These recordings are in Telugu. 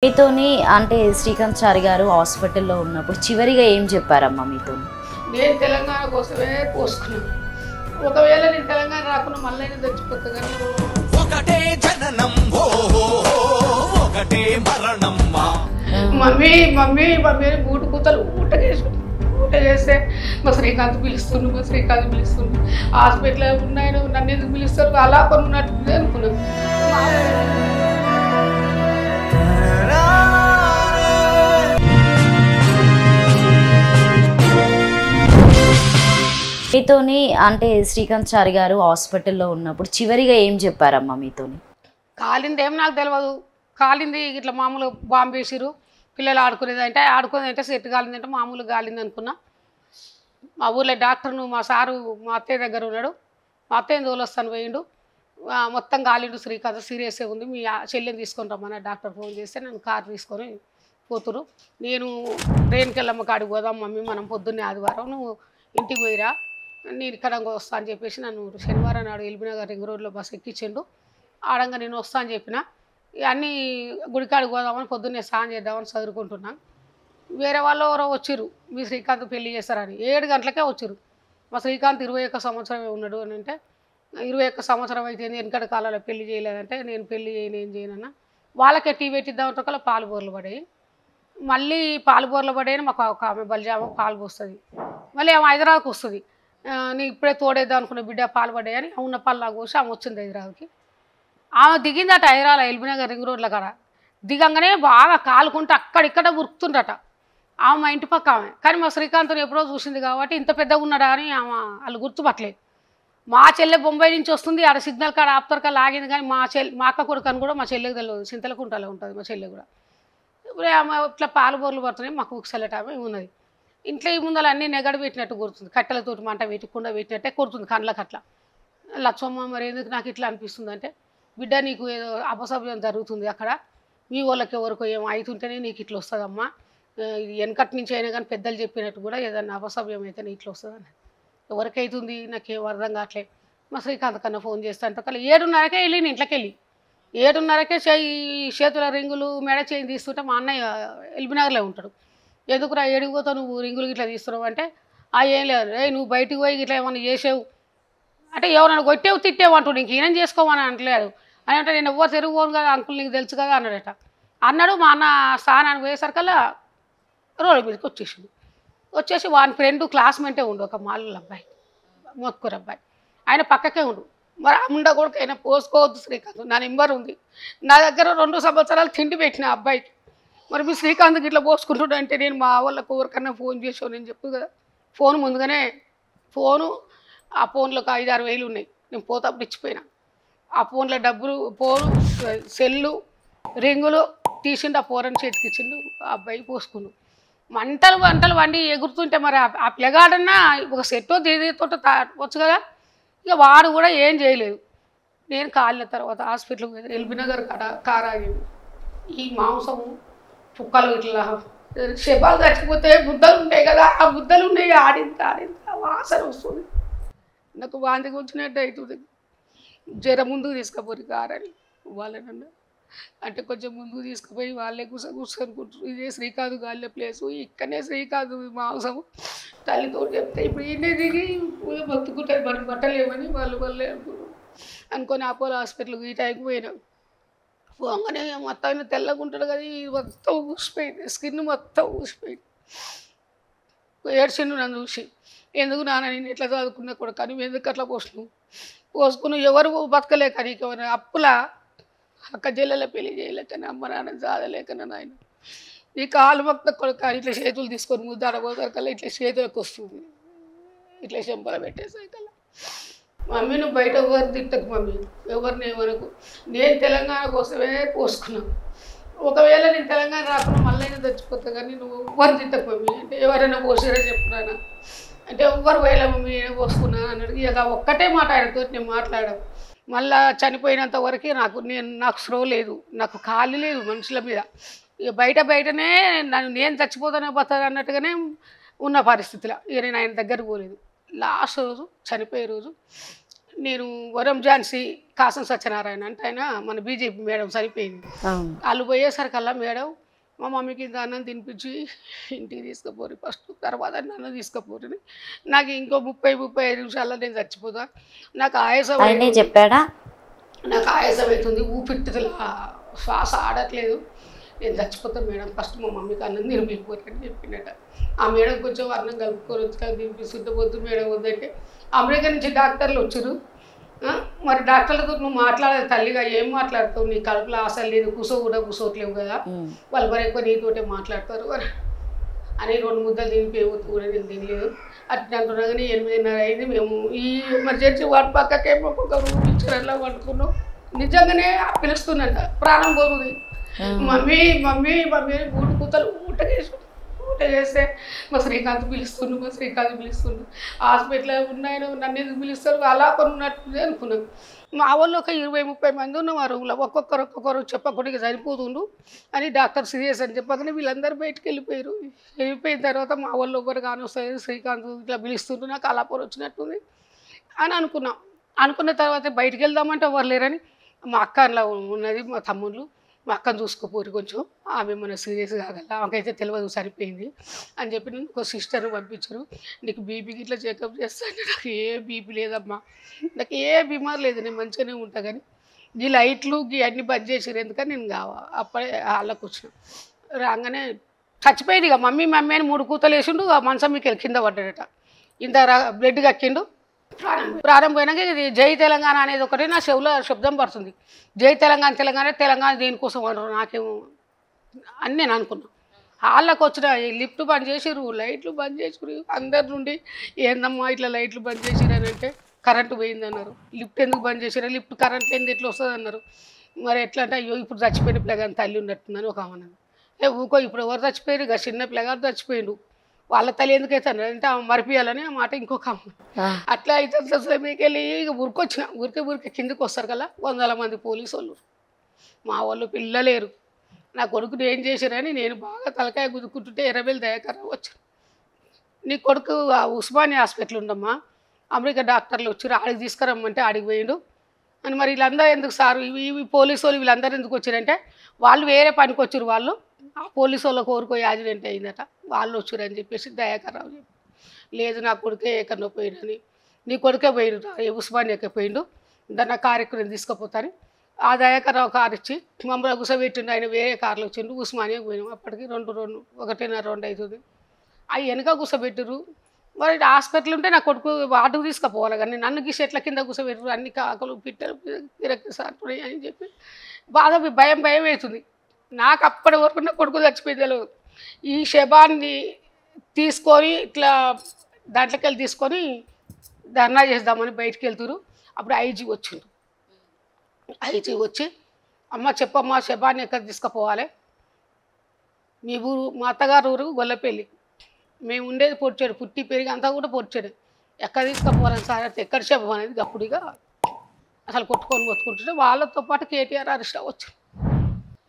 మీతోని అంటే శ్రీకాంత్ చారి గారు హాస్పిటల్లో ఉన్నప్పుడు చివరిగా ఏం చెప్పారమ్మా మీతో? నేను తెలంగాణ కోసమే పోసుకున్నాను. ఒకవేళ నేను తెలంగాణ రాకుండా మళ్ళీ చచ్చిపోతా కానీ ఒకటే జననం ఒకటే మరణం మమ్మీ మమ్మీ మమ్మీ బూటు కూతలు ఊట చేస్తే మా శ్రీకాంత్ పిలుస్తుండు హాస్పిటల్లో ఉన్నాయని నన్ను ఎందుకు పిలుస్తారు అలా కొన్ని ఉన్నట్టుంది అనుకున్నాను. మీతోని అంటే శ్రీకాంత్ చారి గారు హాస్పిటల్లో ఉన్నప్పుడు చివరిగా ఏం చెప్పారమ్మా మీతోని? కాలింది ఏం నాకు తెలియదు. కాలింది ఇట్లా మామూలు బాంబు వేసిరు, పిల్లలు ఆడుకునేదంటే సెట్ కాలిందంటే మామూలు కాలింది అనుకున్నా. మా ఊళ్ళో డాక్టర్ను మా సారు మా అత్తయ్య దగ్గర ఉన్నాడు. మా అత్తయ్యని తోలొస్తాను పోయిండు. మొత్తం కాలిండు శ్రీకాంత్ సీరియస్గా ఉంది, మీ చెల్లెని తీసుకొని రమ్మని డాక్టర్ ఫోన్ చేస్తే నన్ను కారు తీసుకొని పోతురు. నేను రేణుకెళ్ళమ్మ కాడికి పోదాం మమ్మీ, మనం పొద్దున్నే ఆదివారం నువ్వు ఇంటికి పోయిరా, నేను ఇక్కడ వస్తా అని చెప్పేసి నన్ను శనివారం నాడు ఎల్బీనగర్ రింగ్ రోడ్లో బస్సు ఎక్కించిండు. ఆడంగా నేను వస్తా అని చెప్పిన. అన్నీ గుడికాడికి పోదామని పొద్దున్నే స్నానం చేద్దామని చదువుకుంటున్నాను. వేరే వాళ్ళు ఎవరో వచ్చిర్రు, మీ శ్రీకాంత్ పెళ్లి చేస్తారని. 7 గంటలకే వచ్చిర్రు. మా శ్రీకాంత్ 21 సంవత్సరమే ఉన్నాడు అని అంటే, 21 సంవత్సరం అయితే వెనకటి కాలంలో పెళ్లి చేయలేదంటే, నేను పెళ్లి చేయను ఏం చేయనన్నా. వాళ్ళకే టీ పెట్టిద్దామంటే ఒకళ్ళ పాలు బోర్లు పడాయి. మళ్ళీ పాలు బోర్లు పడాయని మాకు ఒక ఆమె బలిజామ పాలు పోస్తుంది. మళ్ళీ ఆమె హైదరాబాద్కి వస్తుంది. నేను ఇప్పుడే తోడేద్దాం అనుకున్న బిడ్డ పాలు పడ్డాయని ఉన్న పాలు లాగా పోసి ఆమె వచ్చింది హైదరాబాద్కి. ఆమె దిగిందట హైదరాబాద్ ఎల్బీనగర్ రింగ్ రోడ్ల కాడ. దిగంగానే బాగా కాలుకుంటూ అక్కడిక్కడ ఉరుకుతుందట. ఆమె మా ఇంటి పక్క ఆమె. కానీ మా శ్రీకాంత్ని ఎప్పుడో చూసింది కాబట్టి ఇంత పెద్దగా ఉన్నాడా అని ఆమె వాళ్ళు గుర్తుపట్టలేదు. మా చెల్లె బొంబాయి నుంచి వస్తుంది, ఆడ సిగ్నల్ కాడ ఆపుతారు కాడ ఆగింది. కానీ మా అక్క కొడుకు కూడా మా చెల్లెకి తెలియదు, చింతలకుంటలో ఉంటుంది మా చెల్లె కూడా. ఇప్పుడు ఆమె ఇట్లా పాలు బోర్లు పడుతున్నాయి, మాకు ఉక్సలట ఆమె ఉన్నది. ఇంట్లో ఈ ముందర అన్నీ నెగడు పెట్టినట్టు కొడుతుంది, కట్టెలతోటి మంట పెట్టకుండా పెట్టినట్టే కొడుతుంది కళ్ళకి అట్లా. లచ్చమ్మ మరి ఎందుకు నాకు ఇట్లా అనిపిస్తుంది అంటే, బిడ్డ నీకు ఏదో అపసవ్యం జరుగుతుంది అక్కడ, మీ వాళ్ళకి ఎవరికో ఏమో అవుతుంటేనే నీకు ఇట్లా వస్తుందమ్మా, ఇది వెనకటి నుంచి అయినా కానీ పెద్దలు చెప్పినట్టు కూడా ఏదన్నా అపసవ్యం అయితేనే ఇట్లా వస్తుందని. ఎవరికైతుంది నాకేం అర్థం కావట్లేదు. మా శ్రీకాంత్ కన్నా ఫోన్ చేస్తా అంటే ఒకళ్ళు 7:30కే వెళ్ళి ఇంట్లోకి వెళ్ళి 7:30కే చేతుల రింగులు మెడ చేయి తీస్తుంటే మా అన్నయ్య ఎల్బీనగర్లో ఉంటాడు. ఎందుకురా ఏడిపోతావు నువ్వు రింగులు ఇట్లా తీస్తున్నావు అంటే, ఏం లేదు నువ్వు బయటికి పోయి ఇట్లా ఏమన్నా చేసావు అంటే, ఎవరైనా కొట్టేవు తిట్టేవు అంటూ నీకు ఈయన చేసుకోమని అనట్లేదు అని అంటే, నేను ఎవ్వరు తిరుగుపోను కదా అంకుల్ నీకు తెలుసు కదా అన్నాడట. అన్నాడు. మా అన్న స్థానానికి పోయేసరికల్లా రోడ్డు మీదకి వచ్చేసి వాని ఫ్రెండ్ క్లాస్మేటే ఉండు, ఒక మాలూరు అబ్బాయి, మోత్కూరు అబ్బాయి, ఆయన పక్కకే ఉండు. మరి అమ్ముండ కూడా అయినా పోసుకోవద్దు శ్రీకాంత్, నా నెంబర్ ఉంది నా దగ్గర, 2 సంవత్సరాలు తిండి పెట్టిన అబ్బాయికి. మరి మీ శ్రీకాంత్కి ఇట్లా పోసుకుంటుండే అంటే నేను మా వాళ్ళకు ఎవరికన్నా ఫోన్ చేసావు నేను చెప్పు కదా. ఫోన్ ముందుగానే ఆ ఫోన్లో ఒక 5-6 వేలు ఉన్నాయి, నేను పోతప్పుడు ఇచ్చిపోయినా. ఆ ఫోన్లో డబ్బులు, ఫోను, సెల్లు, రింగులు తీసిండు, ఆ పోరని చేతికి ఇచ్చిండు, ఆ అబ్బాయి పోసుకుండు. వంటలు వండి ఎగురుతుంటే మరి ఆ పిల్లగాడన్నా ఒక సెట్టో దీదితో వచ్చు కదా. ఇక వాడు కూడా ఏం చేయలేదు. నేను కాలిన తర్వాత హాస్పిటల్కి పోయి ఎల్బీనగర్ కార్ ఆగింది. ఈ మాంసము చుక్కలు ఇట్లా శబాలు చచ్చిపోతే బుద్ధలు ఉంటాయి కదా, ఆ బుద్ధలు ఉన్నాయి, ఆడింత వాసన వస్తుంది. నాకు వాంతికి వచ్చినట్టు అవుతుంది. జర ముందుకు తీసుకుపోయి కారని వాళ్ళనన్నా అంటే, కొంచెం ముందుకు తీసుకుపోయి వాళ్ళే కూర్చొనుకుంటారు. ఇదే శ్రీకాంత్ గాలిలో ప్లేసు, ఇక్కడనే శ్రీకాంత్ మాంసము తల్లితో చెప్తే ఇప్పుడు ఈయనే దిగి బతుకుంటారు, మనకి బట్టలేమని వాళ్ళే అనుకొని అపోలో హాస్పిటల్కి ఈ టైంకి పోయినాం. పోగానే మొత్తం తెల్లగా ఉంటాడు కదా, ఇది మొత్తం ఊసిపోయింది, స్కిన్ మొత్తం ఊసిపోయింది. ఏడ్చిండు నన్ను చూసి, ఎందుకు నాన్న నేను ఎట్లా చదువుకున్నా కూడా కానీ ఎందుకు అట్లా పోసుకుని ఎవరు బతకలేక నీకు ఎవరు అప్పులా అక్క చెల్లెల పెళ్లి చేయలేకనే, అమ్మ నాన్న చాదలేకనే, నాయన ఈ కాలు మొత్తం కొడుక ఇట్లా చేతులు తీసుకొని ముద్దాడబోతారు ఇట్లా చేతులకు వస్తుంది, ఇట్లా చెంపల పెట్టేసరికల్లా. మమ్మీ నువ్వు బయట ఎవరు తిట్టకు మమ్మీ, ఎవరిని ఏమనకు, నేను తెలంగాణ కోసమే పోసుకున్నాను. ఒకవేళ నేను తెలంగాణ రాకుండా మళ్ళీ చచ్చిపోతా కానీ నువ్వు ఎవరు తిట్టకు మమ్మీ అంటే, ఎవరైనా పోసిరా చెప్పురానా అంటే, ఎవ్వరు పోయేలా మమ్మీ నేనే పోసుకున్నాను అన్నాడు. ఇక ఒక్కటే మాట ఆయనతో నేను మాట్లాడాను. మళ్ళా చనిపోయినంత వరకు నాకు స్లో లేదు, నాకు ఖాళీ లేదు మనుషుల మీద. ఇక బయటనే నేను చచ్చిపోతానే పోతాను అన్నట్టుగానే ఉన్న పరిస్థితిలో ఇక నేను ఆయన దగ్గరకు పోలేదు. లాస్ట్ రోజు చనిపోయే రోజు నేను వరం ఝాన్సీ కాసం సత్యనారాయణ అంటే ఆయన మన బీజేపీ మేడం సరిపోయింది. వాళ్ళు పోయేసరికల్లా మేడం మా మమ్మీకి ఇంత అన్నం తినిపించి ఇంటికి తీసుకుపోరు ఫస్ట్, తర్వాత అన్నం తీసుకుపోరు, నాకు ఇంకో 30-35 నిమిషాల్లో నేను చచ్చిపోతా, నాకు ఆయాసం చెప్పాడా, నాకు ఆయాసం అవుతుంది, ఊపిరితిత్తుల శ్వాస ఆడట్లేదు, నేను చచ్చిపోతాను మేడం, ఫస్ట్ మా మమ్మీకి అన్నం తినిపిపోతాను చెప్పినట్ట. ఆ మేడం కొంచెం అన్నం కలుపుకొని వచ్చి తినిపిస్తుంటే వద్దు మేడం వద్దంటే అమెరికా నుంచి డాక్టర్లు వచ్చారు. మరి డాక్టర్లతో నువ్వు మాట్లాడదు తల్లిగా, ఏం మాట్లాడతావు, నీ కడుపులో అసలు లేదు, కూర్చోట్లేవు కదా, వాళ్ళు మరి ఎక్కువ నీతోటే మాట్లాడతారు అని 2 ముద్దలు తినిపి కూడా నేను తినలేదు. అట్లా అంటున్నా కానీ 8:30 అయింది. మేము ఈ ఎమర్జెన్సీ వాటి పక్కకేమో ఒక్కొక్క రూమ్ ఇచ్చారలా వండుకున్నాం. నిజంగానే పిలుస్తున్నట్ట, ప్రాణం పోతుంది. మమ్మీ మమ్మీ మమ్మీ అని 3 కూతలు ఊట చేస్తే మా శ్రీకాంత్ పిలుస్తుండు, హాస్పిటల్లో ఉన్నాయని నన్ను ఎందుకు పిలుస్తారు, అలా కొన్నట్టు అనుకున్నాను. మా వాళ్ళు ఒక 20-30 మంది ఉన్నాం ఆ రూమ్లో, ఒక్కొక్కరు చెప్పకుండా సరిపోతుండు అని డాక్టర్ సీరియస్ అని చెప్పగానే వీళ్ళందరూ బయటకు వెళ్ళిపోయిన తర్వాత మా వాళ్ళు ఎవరు కానొస్తారు, శ్రీకాంత్ ఇట్లా పిలుస్తుండ్రు, నాకు అలాపూర్ వచ్చినట్టుంది అని అనుకున్న తర్వాత బయటికి వెళ్దామంటే ఎవరు లేరని మా అక్క అలా ఉన్నది, మా తమ్ముళ్ళు, మా అక్కను చూసుకోపోరు కొంచెం, ఆమె మన సీరియస్ కాగల, ఆమెకైతే తెలియదు సరిపోయింది అని చెప్పి నన్ను ఒక సిస్టర్ని పంపించారు. నీకు బీపీకి ఇట్లా చెకప్ చేస్తాను, నాకు ఏ బీపీ లేదమ్మా, నాకు ఏ బీమార్ లేదు, నేను మంచిగానే ఉంటా, కానీ ఈ లైట్లు అన్నీ బంద్ చేసారు ఎందుకని నేను అప్పుడే వాళ్ళకు వచ్చిన రాగానే చచ్చిపోయింది. ఇక మమ్మీ అని 3 కూతలు వేసిండు, ఆ మంచం మీకు కింద పడ్డాడట, ఇంత బ్లడ్ కక్కిండు, ప్రారంభం పోయినాక ఇది జై తెలంగాణ అనేది ఒకటి నా చెవులో శబ్దం పడుతుంది. జై తెలంగాణ దేనికోసం అంటారు నాకేమో అని నేను అనుకున్నాను. వాళ్ళకి వచ్చిన లిఫ్ట్ బంద్ చేసిరు, లైట్లు బంద్ చేసిరు, అందరి నుండి ఏందమ్మా ఇట్లా లైట్లు బంద్ చేసిరు అని అంటే కరెంటు పోయిందన్నారు. లిఫ్ట్ ఎందుకు బంద్ చేసిరా, లిఫ్ట్ కరెంట్ ఏంది ఎట్లా వస్తుంది అన్నారు. మరి ఎట్లా అంటే అయ్యో ఇప్పుడు చచ్చిపోయిన పిల్లగాని తల్లి ఉన్నట్టుందని ఒక ఆమె. ఊకో ఇప్పుడు ఎవరు చచ్చిపోయారు, ఇక చిన్న పిల్లగారు చచ్చిపోయిండు, వాళ్ళ తల్లి ఎందుకు అవుతాను అంటే ఆమె మరిపియాలని ఆ మాట ఇంకొక అమ్మ. అట్లా అయితే మీకు వెళ్ళి ఇక ఊరికే కిందకి వస్తారు కదా 100 మంది పోలీసు వాళ్ళు, మా వాళ్ళు పిల్లలేరు. నా కొడుకుని ఏం చేశారని నేను బాగా తలకాయ గుద్దుకుంటుంటే ఎర్రబెల్లి దయాకర్రావు వచ్చారు. నీ కొడుకు ఉస్మానియా హాస్పిటల్ ఉండమ్మా, అమెరికా డాక్టర్లు వచ్చారు, ఆడికి తీసుకురమ్మంటే ఆడికి పోయిండు అని. మరి వీళ్ళందరూ ఎందుకు సార్, ఇవి పోలీసు వాళ్ళు వీళ్ళందరూ ఎందుకు వచ్చారంటే వాళ్ళు వేరే పనికి వచ్చారు, వాళ్ళు ఆ పోలీసు వాళ్ళ కోరుకో యాక్సిడెంట్ అయిందట, వాళ్ళు వచ్చారని చెప్పేసి దయాకర్రావు చెప్పి, లేదు నా కొడుకే ఎక్కడో పోయినని, నీ కొడుకే పోయిండు ఉస్మానియాకే పోయిండు, దాన్ని ఆ కార్యక్రమం తీసుకుపోతాను. ఆ దయాకర్రావు కారు ఇచ్చి మమ్మల్ని గుసబెట్టిండు, ఆయన వేరే కార్లు వచ్చిండు, ఉస్మానియాకి పోయినాం. అప్పటికి 1:30-2 అవుతుంది. అవి వెనక గుసబెట్టరు. మరి హాస్పిటల్ ఉంటే నా కొడుకు వాటికి తీసుకుపోవాలి, కానీ నన్ను గీసి ఎట్ల కింద కూర్చోబెట్టరు, అన్ని కాకలు పిట్టలు తిరగసాటున్నాయి అని చెప్పి భయం అవుతుంది నాకు. అప్పటి వరకు నా కొడుకు చచ్చిపోయింది. ఈ శవాన్ని తీసుకొని ఇట్లా దాంట్లోకి వెళ్ళి తీసుకొని ధర్నా చేద్దామని బయటికి వెళ్తురు. అప్పుడు ఐజీ వచ్చిండు. ఐజీ వచ్చి అమ్మ చెప్పమ్మా శవాన్ని ఎక్కడ తీసుకుపోవాలి, మీ ఊరు మా అత్తగారు ఊరు గొల్లపల్లి, మేము ఉండేది పొడిచాడు, పుట్టి పెరిగి అంతా కూడా పొడిచాడు, ఎక్కడ తీసుకుపోవాలని సార్ అంటే ఎక్కడ శవం అనేది అప్పుడుగా అసలు కొట్టుకుంటుంటే వాళ్ళతో పాటు కేటీఆర్ అరెస్ట్ అవ్వచ్చు.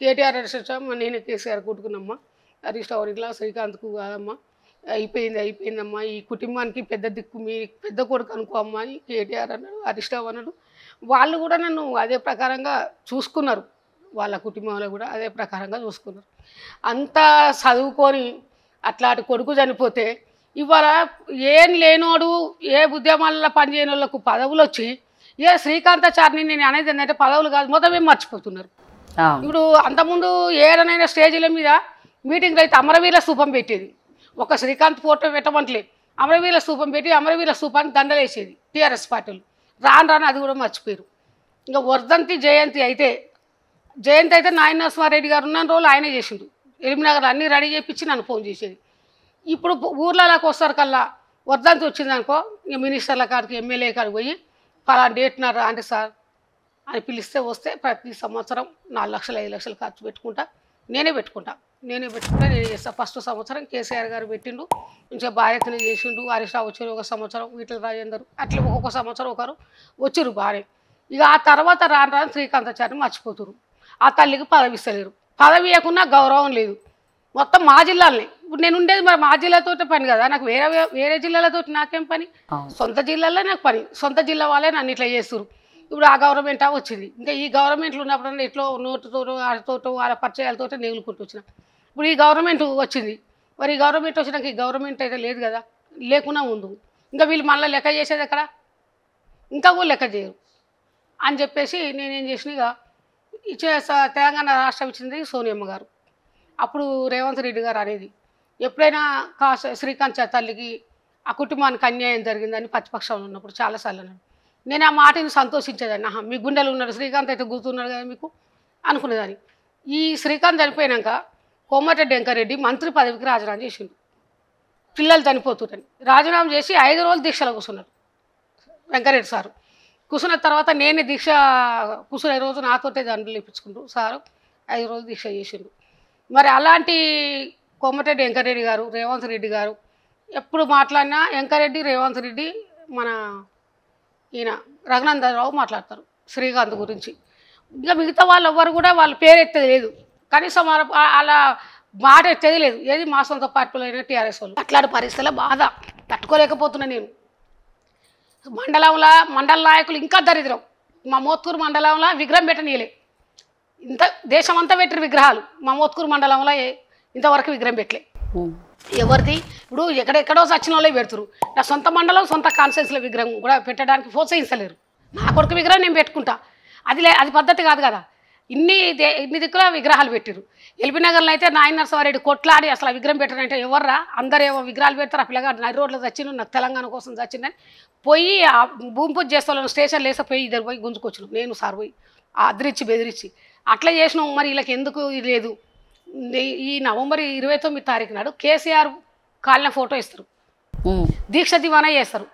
కేటీఆర్ అరెస్ట్ నేను కేసీఆర్ కొట్టుకున్నమ్మా, అరెస్ట్ అవ్వరు ఇట్లా శ్రీకాంత్కు కాదమ్మా, అయిపోయిందమ్మా, ఈ కుటుంబానికి పెద్ద దిక్కు మీ పెద్ద కొడుకు అనుకోమ్మా అని కేటీఆర్ అన్నాడు, అరెస్ట్ అవ్వన్నాడు. వాళ్ళు కూడా నన్ను అదే ప్రకారంగా చూసుకున్నారు, వాళ్ళ కుటుంబంలో కూడా అదే ప్రకారంగా చూసుకున్నారు. అంతా చదువుకొని అట్లాంటి కొడుకు చనిపోతే ఇవాళ ఏం లేనోడు ఏ ఉద్యమాలలో పనిచేయని వాళ్ళకు పదవులు వచ్చి ఏ శ్రీకాంతాచారిని నేను అనేది ఏంటంటే పదవులు కాదు మొత్తమే మర్చిపోతున్నారు. ఇప్పుడు అంతకుముందు ఏడనైనా స్టేజీల మీద మీటింగ్లో అయితే అమరవీర స్థూపం పెట్టేది, ఒక శ్రీకాంత్ ఫోటో పెట్టమంటలే, అమరవీర స్థూపం పెట్టి అమరవీర స్థూపానికి దండలేసేది టీఆర్ఎస్ పార్టీలు. రాను అది కూడా మర్చిపోయారు. ఇంకా వర్ధంతి జయంతి అయితే నాయన నరసింహారెడ్డి గారు ఉన్న రోజులు ఆయనే చేసిండు, ఎలిమినగర్ అన్నీ రెడీ చేయించి నన్ను ఫోన్ చేసేది. ఇప్పుడు ఊర్లలోకి వస్తారు కల్లా వర్ధంతి వచ్చిందనుకో, ఇక మినిస్టర్ల కాడికి ఎమ్మెల్యే కాడికి పోయి ఫలానా డేట్నారా అంటే సార్ అని పిలిస్తే వస్తే ప్రతి సంవత్సరం 4 లక్షలు 5 లక్షలు ఖర్చు పెట్టుకుంటా, నేనే చేస్తాను. ఫస్ట్ సంవత్సరం కేసీఆర్ గారు పెట్టిండు, మంచిగా బాధ్యతనే చేసిండు. హరీష్ రావు వచ్చారు ఒక సంవత్సరం, ఈటల రాజేందర్ అట్లా ఒక్కొక్క సంవత్సరం ఒకరు వచ్చారు బాగానే. ఇక ఆ తర్వాత రాను శ్రీకాంతాచారిని మర్చిపోతున్నారు. ఆ తల్లికి పదవి ఇస్తలేరు, పదవి ఇవ్వకున్నా గౌరవం లేదు. మొత్తం మా జిల్లాలనే ఇప్పుడు నేను ఉండేది మరి మా జిల్లాతో పని కదా, నాకు వేరే వేరే జిల్లాలతో నాకేం పని, సొంత జిల్లాలో నాకు పని, సొంత జిల్లా వాళ్ళే నన్ను ఇట్లా చేస్తారు. ఇప్పుడు ఆ గవర్నమెంట్ వచ్చింది, ఇంకా ఈ గవర్నమెంట్లు ఉన్నప్పుడు ఇట్లా నోటుతోటో వాళ్ళతోటో వాళ్ళ పరిచయాలతో నెగులుకుంటూ వచ్చిన. ఇప్పుడు ఈ గవర్నమెంట్ వచ్చింది, మరి ఈ గవర్నమెంట్ వచ్చినాక ఈ గవర్నమెంట్ అయితే లేదు కదా, లేకున్నా ఉంది. ఇంకా వీళ్ళు మళ్ళీ లెక్క చేసేది ఎక్కడ, ఇంకా కూడా లెక్క చేయరు అని చెప్పేసి నేనేం చేసిన, ఇక ఇచ్చే తెలంగాణ రాష్ట్రం ఇచ్చింది సోనియమ్మ గారు. అప్పుడు రేవంత్ రెడ్డి గారు అనేది ఎప్పుడైనా శ్రీకాంత్ తల్లికి ఆ కుటుంబానికి అన్యాయం జరిగిందని ప్రతిపక్షంలో ఉన్నప్పుడు చాలాసార్లు అన్నాడు. నేను ఆ మాటని సంతోషించేదాన్ని. మీ గుండెలు ఉన్నాడు శ్రీకాంత్ అయితే గుర్తున్నాడు కదా మీకు అనుకునేదాన్ని. ఈ శ్రీకాంత్ చనిపోయాక కోమటిరెడ్డి వెంకరెడ్డి మంత్రి పదవికి రాజీనామా చేసిండు. పిల్లలు చనిపోతుందని రాజీనామా చేసి 5 రోజులు దీక్షలో కూర్చున్నాడు వెంకరెడ్డి సారు. కూర్చున్న తర్వాత నేనే దీక్ష కూర్చునే రోజు నాతోటే దండలు ఇప్పించుకుంటూ సారు 5 రోజులు దీక్ష చేసిండు. మరి అలాంటి కోమటిరెడ్డి వెంకరెడ్డి గారు, రేవంత్ రెడ్డి గారు ఎప్పుడు మాట్లాడినా వెంకరెడ్డి, రేవంత్ రెడ్డి, మన ఈయన రఘునందరావు మాట్లాడతారు శ్రీకాంత్ గురించి. ఇంకా మిగతా వాళ్ళు ఎవ్వరు కూడా వాళ్ళ పేరు ఎత్తేది లేదు, కనీసం అలా మాట ఎత్తేది లేదు. ఏది మా సొంత పార్టీలో అయినా టీఆర్ఎస్ వాళ్ళు. అట్లాంటి పరిస్థితుల్లో బాధ తట్టుకోలేకపోతున్నా నేను. మండల నాయకులు ఇంకా దరిద్రం. మా మోత్కూరు మండలంలో విగ్రహం పెట్టనీయలే, ఇంత దేశం అంతా పెట్టిన విగ్రహాలు, మా మోత్కూరు మండలంలో ఇంతవరకు విగ్రహం పెట్టలే. ఎవరిది ఇప్పుడు ఎక్కడెక్కడో సచిన వాళ్ళే పెడుతురు. నా సొంత మండలం సొంత కాన్స్టిట్యూన్సీలో విగ్రహం కూడా పెట్టడానికి ప్రోత్సహించలేరు. నా కొడుకు విగ్రహం నేను పెట్టుకుంటా, అది పద్ధతి కాదు కదా. ఇన్ని దిక్కుల విగ్రహాలు పెట్టిరు. ఎల్బీ నగర్లో అయితే నాయన నరసింహారెడ్డి కొట్లాడి అసలు విగ్రహం పెట్టారంటే ఎవర్రా, అందరేమో విగ్రహాలు పెడతారు. ఆ పిల్లగాడు నడి రోడ్లో చచ్చిండు, నాకు తెలంగాణ కోసం చచ్చిందని పోయి ఆ భూమి పూజ చేస్తాను స్టేషన్లో వేస్తే పోయి ఇద్దరు పోయి గుంజుకొచ్చినాం, నేను సార్ పోయి అదిరిచ్చి బెదిరించి అట్లా చేసినాం. మరి వీళ్ళకి ఎందుకు లేదు. ఈ నవంబర్ 29 తారీఖు నాడు కేసీఆర్ కాలిన ఫోటో ఇస్తారు, దీక్ష దివానా చేస్తారు,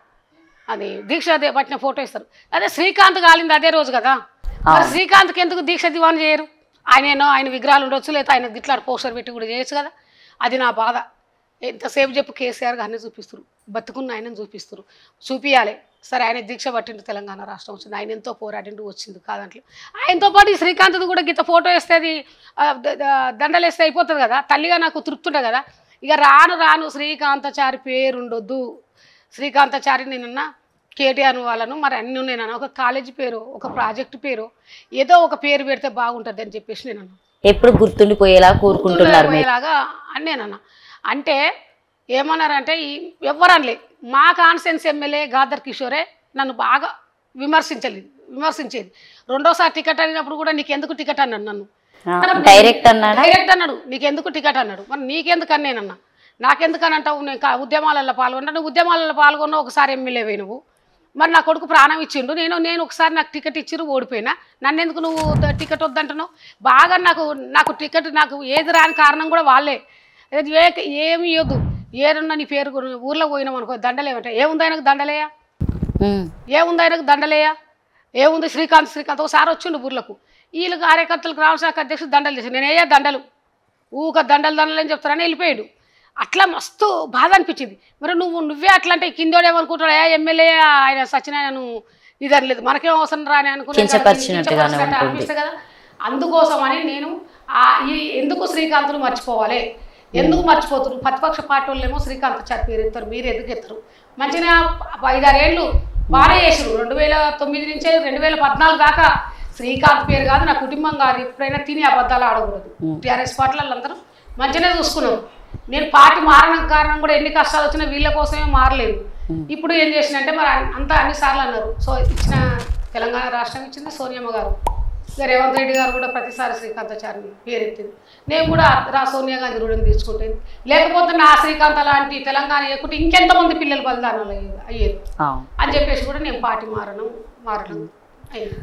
అది దీక్ష పట్టిన ఫోటో ఇస్తారు. అదే శ్రీకాంత్ కాలింది అదే రోజు కదా, మరి శ్రీకాంత్కి ఎందుకు దీక్ష దివానా చేయరు? ఆయన విగ్రహాలు ఉండొచ్చు, లేదా ఆయన గిట్లాడు పోస్టర్ పెట్టి కూడా చేయొచ్చు కదా. అది నా బాధ. ఎంతసేపు చెప్పు కేసీఆర్ గారిని చూపిస్తారు, బతుకున్న ఆయనను చూపిస్తారు, చూపియాలి. సరే ఆయన దీక్ష పట్టిండు, తెలంగాణ రాష్ట్రం వచ్చింది, ఆయన ఎంతో పోరాడిండు, వచ్చింది కాదంట్లో. ఆయనతో పాటు ఈ శ్రీకాంత్ది కూడా గిత్త ఫోటో వేస్తే అది దండలు వేస్తే అయిపోతుంది కదా, తల్లిగా నాకు తృప్తి ఉంటుంది కదా. ఇక రాను శ్రీకాంతాచారి పేరు ఉండొద్దు. శ్రీకాంతాచారి నేనన్నా కేటీఆర్ వాళ్ళను మరి అన్నీ నేనన్నా ఒక కాలేజీ పేరు, ఒక ప్రాజెక్టు పేరు, ఏదో ఒక పేరు పెడితే బాగుంటుంది అని చెప్పేసి నేనన్నా. ఎప్పుడు గుర్తుండిపోయేలా కోరుకుంటున్నారు పోయేలాగా అని నేనన్నా. అంటే ఏమన్నారంటే ఎవ్వరనలే, మా కాన్స్టిట్యున్సీ ఎమ్మెల్యే గాదర్ కిషోరే నన్ను బాగా విమర్శించేది. రెండోసారి టికెట్ అడిగినప్పుడు కూడా నీకెందుకు టికెట్ అన్నాడు నన్ను, డైరెక్ట్ అన్నాడు, నీకెందుకు టికెట్ అన్నాడు. మరి నీకెందుకు అని నేనన్నా. నాకెందుకని అంటావు, నేను ఉద్యమాలలో పాల్గొన్నా, నువ్వు ఉద్యమాలలో పాల్గొన్నా, ఒకసారి ఎమ్మెల్యే పోయి నువ్వు, మరి నా కొడుకు ప్రాణం ఇచ్చిండు, నేను ఒకసారి నాకు టికెట్ ఇచ్చిరు ఓడిపోయినా, నన్ను ఎందుకు నువ్వు టికెట్ వద్దంటున్నావు. బాగా నాకు టికెట్ నాకు ఏది రాని కారణం కూడా వాళ్ళే. ఏమి ఇవ్వద్దు, ఏరున్నా నీ పేరు ఊర్లో పోయినాం అనుకో దండలేమంటే ఏముంది ఆయనకు దండలేయా, ఏముంది శ్రీకాంత్ ఒకసారి వచ్చిండు ఊర్లకు. వీళ్ళు కార్యకర్తలకు రామశాఖ అధ్యక్షుడు దండలు చేసి నేను దండలు ఊక దండలు అని చెప్తారని వెళ్ళిపోయాడు. అట్లా మస్తు బాధ అనిపించింది. మరి నువ్వే అట్లా అంటే కిందోడు ఏమనుకుంటాడు, ఎమ్మెల్యే ఆయన సత్యనారాయణ ఇదని లేదు, మనకేం అవసరం రాని అనుకున్నాను అనిపిస్తుంది కదా. అందుకోసమని నేను ఎందుకు శ్రీకాంత్ను మర్చిపోవాలి, ఎందుకు మర్చిపోతున్నారు? ప్రతిపక్ష పార్టీ వాళ్ళేమో శ్రీకాంతాచారి పేరు ఎత్తారు, మీరు ఎందుకు ఎత్తారు? మంచిగా 5-6 ఏళ్ళు బాగా చేసారు. 2009 నుంచి 2014 దాకా శ్రీకాంత్ పేరు కాదు, నా కుటుంబం కాదు, ఎప్పుడైనా తిని అబద్ధాలు ఆడకూడదు. టీఆర్ఎస్ పార్టీలు వాళ్ళందరూ మంచిగానే చూసుకున్నారు. నేను పార్టీ మారడం కారణం కూడా ఎన్ని కష్టాలు వచ్చినా వీళ్ళ కోసమే మారలేదు. ఇప్పుడు ఏం చేసినంటే మరి అంతా అన్నిసార్లు అన్నారు. సో ఇచ్చిన తెలంగాణ రాష్ట్రం ఇచ్చింది సోనియమ్మ గారు, ఇక రేవంత్ రెడ్డి గారు కూడా ప్రతిసారి శ్రీకాంతాచారిని పేరెత్తింది. నేను కూడా సోనియా గాంధీ రుణం తీసుకుంటాను. లేకపోతే నా శ్రీకాంత్ లాంటి తెలంగాణ ఎక్కుంటే ఇంకెంతమంది పిల్లలు బలిదానాలు అయ్యేది అని చెప్పేసి కూడా నేను పార్టీ మారడం అయింది.